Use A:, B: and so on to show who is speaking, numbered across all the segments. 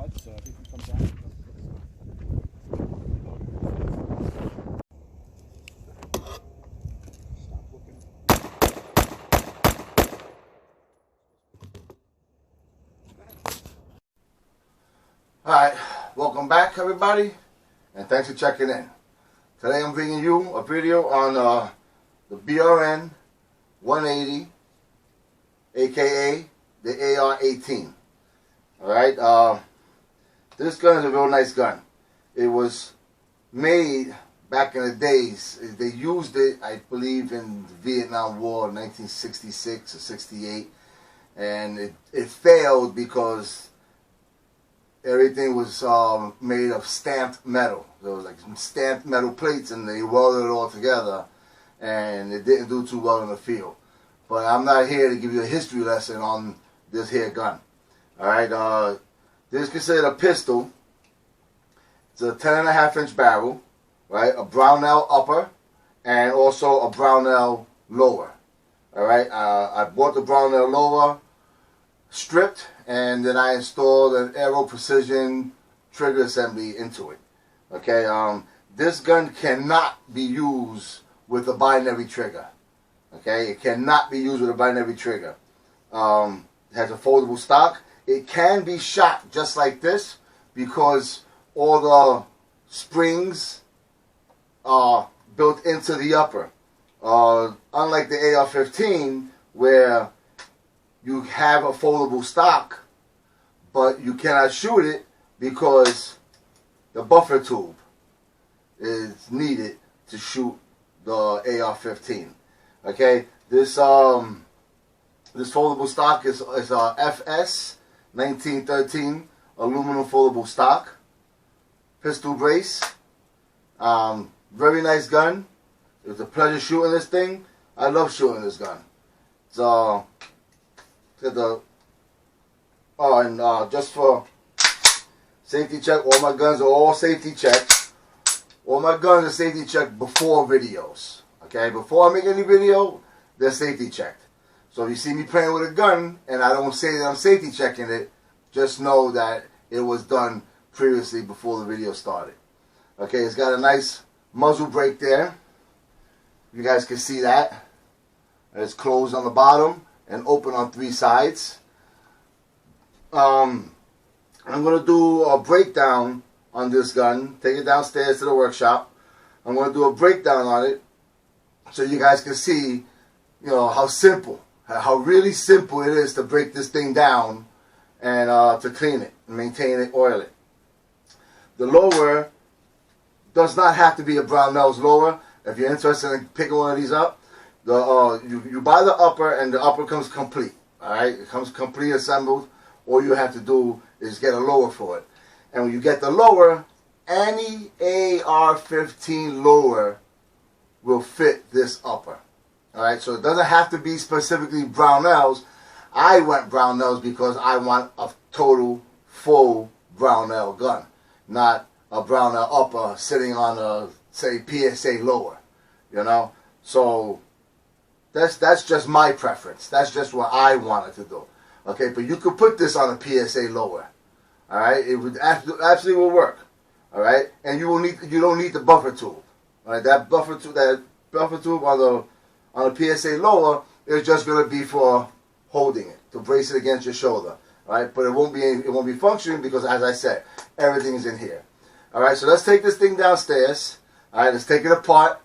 A: sides so everything comes out. Stop looking.
B: Alright, welcome back everybody, and thanks for checking in. Today I'm bringing you a video on the BRN 180, aka the AR-18. Alright, this gun is a real nice gun. It was made back in the days. They used it, I believe, in the Vietnam War, 1966 or 68, and it failed because everything was made of stamped metal. There was like some stamped metal plates, and they welded it all together, and it didn't do too well in the field. But I'm not here to give you a history lesson on this here gun. Alright, this is considered a pistol. It's a 10.5 inch barrel, right? A Brownell upper, and also a Brownell lower. Alright, I bought the Brownell lower stripped, and then I installed an Aero Precision trigger assembly into it. Okay, this gun cannot be used with a binary trigger. Okay, it cannot be used with a binary trigger. It has a foldable stock. It can be shot just like this because all the springs are built into the upper. Unlike the AR-15, where you have a foldable stock, but you cannot shoot it because the buffer tube is needed to shoot the AR-15. Okay, this foldable stock is a FS 1913 aluminum foldable stock, pistol brace. Very nice gun. It was a pleasure shooting this thing. I love shooting this gun. So, just for safety check, all my guns are all safety checked. All my guns are safety checked before videos. Okay, before I make any video, they're safety checked. So if you see me playing with a gun and I don't say that I'm safety checking it, just know that it was done previously before the video started. Okay, it's got a nice muzzle brake there. You guys can see that. It's closed on the bottom and open on 3 sides. I'm going to do a breakdown on this gun. Take it downstairs to the workshop. I'm going to do a breakdown on it so you guys can see, you know, how really simple it is to break this thing down and to clean it, maintain it, oil it. The lower does not have to be a Brownells lower. If you're interested in picking one of these up, you buy the upper, and the upper comes complete. All right, it comes complete assembled. All you have to do is get a lower for it. And when you get the lower, any AR-15 lower will fit this upper. Alright, so it doesn't have to be specifically Brownells. I went Brownells because I want a total, full Brownell gun. Not a Brownell upper sitting on a, say, PSA lower. You know? So, that's just my preference. That's just what I wanted to do. Okay, but you could put this on a PSA lower. Alright, it would absolutely will work. Alright, and you don't need the buffer tube. Alright, that buffer tube on a PSA lower is just going to be for holding it, to brace it against your shoulder. Alright, but it won't be functioning because, as I said, everything is in here. Alright, so let's take this thing downstairs. Alright, let's take it apart.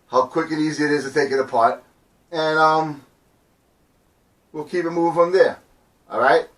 B: How quick and easy it is to take it apart. And we'll keep it moving from there. Alright?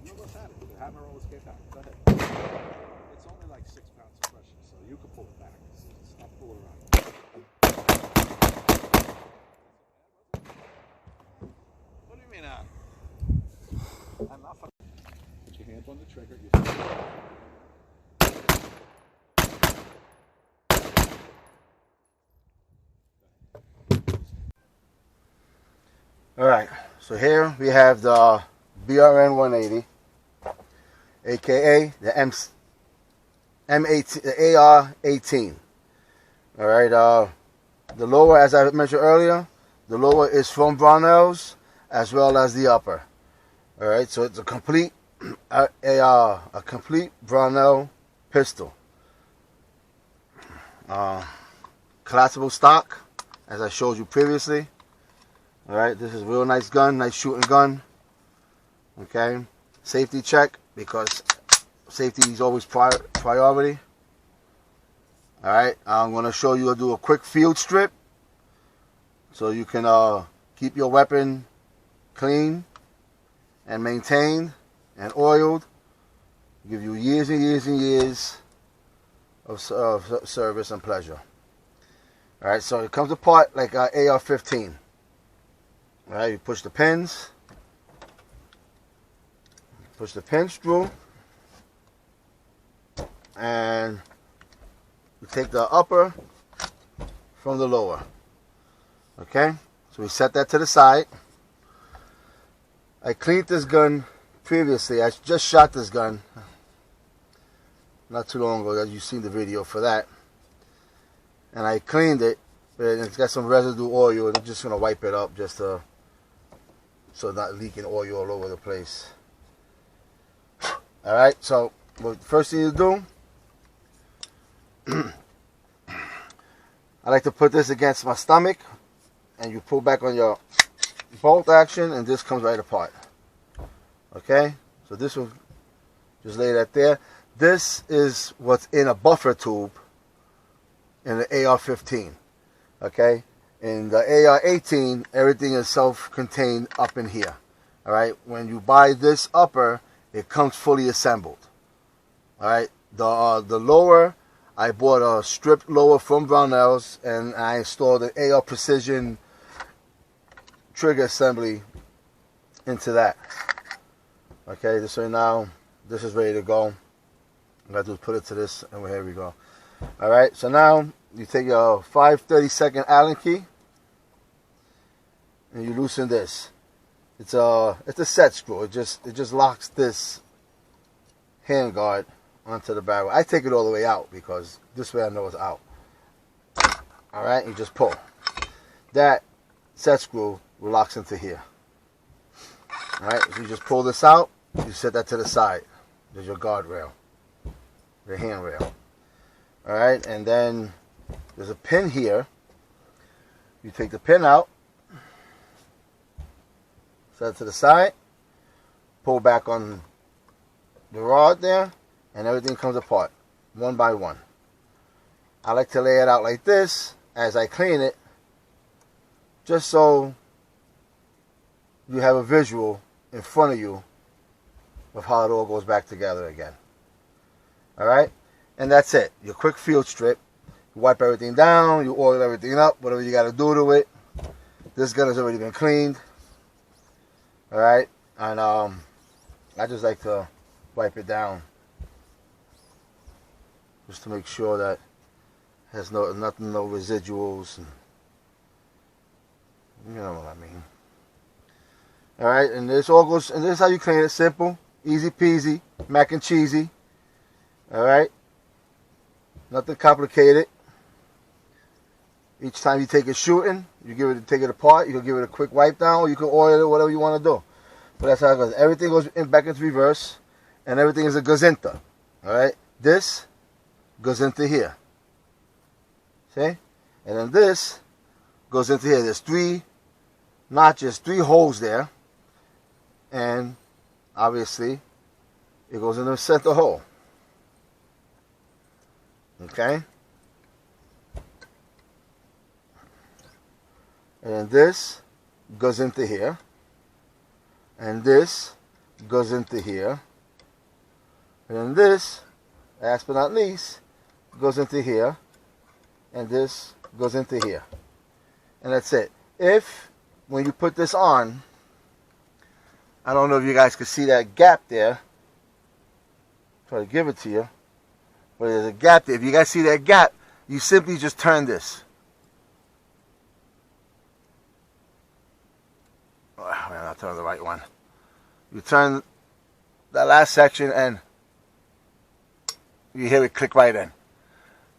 A: You almost had it. The hammer always came back. Go ahead. It's only like 6 pounds of pressure, so you can pull it back. It's not pull it around. What do you mean, I'm not fucking. Put your hands on the trigger.
B: Alright, so here we have the BRN 180, aka the M18, the AR-18. Alright, the lower, as I mentioned earlier, the lower is from Brownells as well as the upper. All right, so it's a complete a complete Brownell pistol. Collapsible stock, as I showed you previously. All right, this is a real nice gun, nice shooting gun. Okay, safety check, because safety is always priority. All right, I'm going to show you how to do a quick field strip so you can keep your weapon clean and maintained and oiled. Give you years and years and years of service and pleasure. All right, so it comes apart like an AR-15. All right, you push the pins through, and you take the upper from the lower. Okay, so we set that to the side. I cleaned this gun previously. I just shot this gun not too long ago. You've seen the video for that. And I cleaned it, but it's got some residue oil, and I'm just going to wipe it up just to, so not leaking oil all over the place. Alright, so the first thing you do, I like to put this against my stomach, and you pull back on your bolt action, and this comes right apart. Okay, so this will just lay that there. This is what's in a buffer tube in the AR-15. Okay, in the AR-18, everything is self-contained up in here. All right, when you buy this upper, it comes fully assembled. All right, the lower, I bought a stripped lower from Brownells, and I installed an AR Precision trigger assembly into that. Okay, so now this is ready to go. All I gotta do is put it to this, and here we go. All right, so now you take your 5/32 Allen key, and you loosen this. It's a set screw. It just locks this handguard onto the barrel. I take it all the way out because this way I know it's out. All right, you just pull. That set screw locks into here. All right, so you just pull this out. You set that to the side. There's your guardrail, the handrail. All right, and then there's a pin here. You take the pin out, set it to the side, pull back on the rod there, and everything comes apart one by one. I like to lay it out like this as I clean it, just so you have a visual in front of you of how it all goes back together again. All right, and that's it. Your quick field strip. You wipe everything down, you oil everything up, whatever you got to do to it. This gun has already been cleaned. All right, and I just like to wipe it down just to make sure that it has no residuals, and you know what I mean. All right, and this all goes, and this is how you clean it. Simple, easy peasy, mac and cheesy. All right, nothing complicated. Each time you take it shooting, you take it apart. You can give it a quick wipe down, or you can oil it, whatever you want to do. But that's how it goes. Everything goes back into reverse, and everything is a gazinta. All right, this goes into here. See, and then this goes into here. There's 3 notches, 3 holes there, and obviously it goes in the center hole. Okay, and then this goes into here, and this goes into here, and then this, last but not least, goes into here, and this goes into here, and that's it. When you put this on, I don't know if you guys can see that gap there. Try to give it to you, but there's a gap there. If you guys see that gap, you simply just turn this. Oh, man, I'll turn the right one. You turn that last section, and you hear it click right in.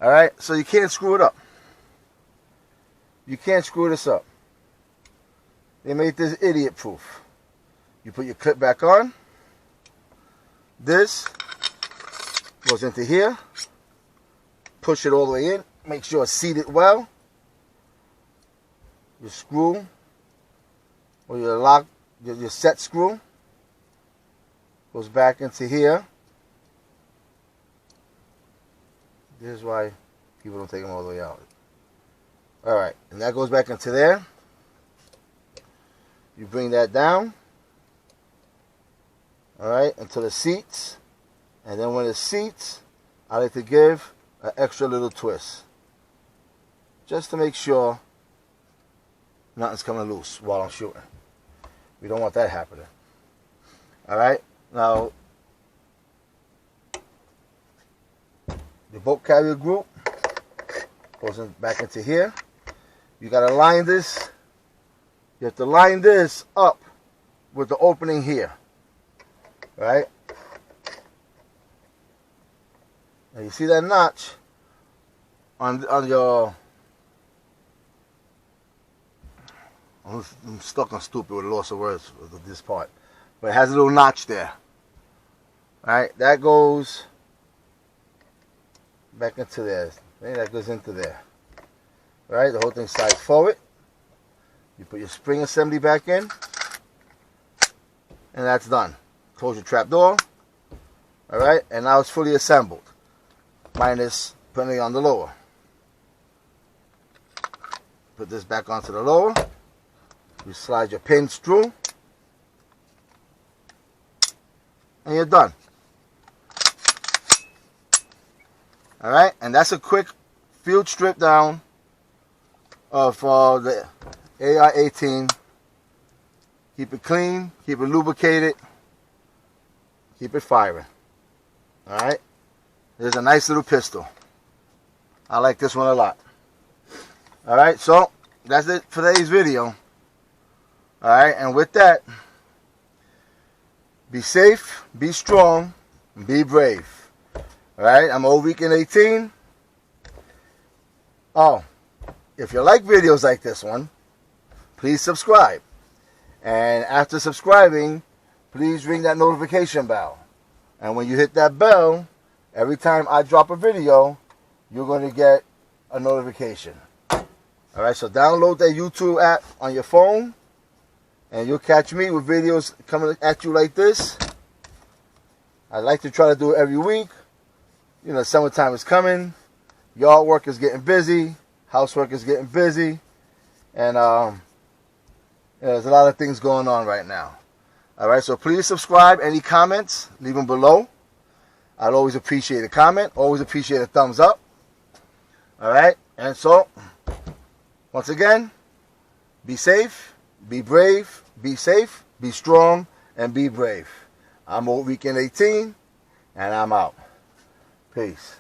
B: All right, so you can't screw it up. You can't screw this up. They made this idiot proof. You put your clip back on. This goes into here. Push it all the way in. Make sure it's seated well. Your screw, or your lock, your set screw, goes back into here. This is why people don't take them all the way out. Alright, and that goes back into there. You bring that down. Alright, until it seats. And then when it seats, I like to give an extra little twist. Just to make sure nothing's coming loose while I'm shooting. We don't want that happening. Alright, now the bolt carrier group goes back into here. You gotta line this. You have to line this up with the opening here. Right? Now you see that notch on your... I'm stuck on stupid with a loss of words with this part. But it has a little notch there. Right? That goes back into there. Maybe that goes into there. Right? The whole thing slides forward. You put your spring assembly back in. And that's done. Close your trap door. Alright? And now it's fully assembled. Minus putting it on the lower. Put this back onto the lower. You slide your pins through. And you're done. Alright? And that's a quick field strip down of the AR-18. Keep it clean. Keep it lubricated. Keep it firing. Alright? There's a nice little pistol. I like this one a lot. Alright, so that's it for today's video. Alright, and with that, be safe, be strong, and be brave. Alright, I'm Old Weekend 18. Oh, if you like videos like this one, please subscribe. And after subscribing, please ring that notification bell. And when you hit that bell, every time I drop a video, you're going to get a notification. Alright, so download that YouTube app on your phone. And you'll catch me with videos coming at you like this. I like to try to do it every week. You know, summertime is coming. Yard work is getting busy. Housework is getting busy. And there's a lot of things going on right now. Alright, so please subscribe. Any comments, leave them below. I'd always appreciate a comment. Always appreciate a thumbs up. Alright, and so, once again, be safe. Be brave, be safe, be strong, and be brave. I'm Old Weekend 18, and I'm out. Peace.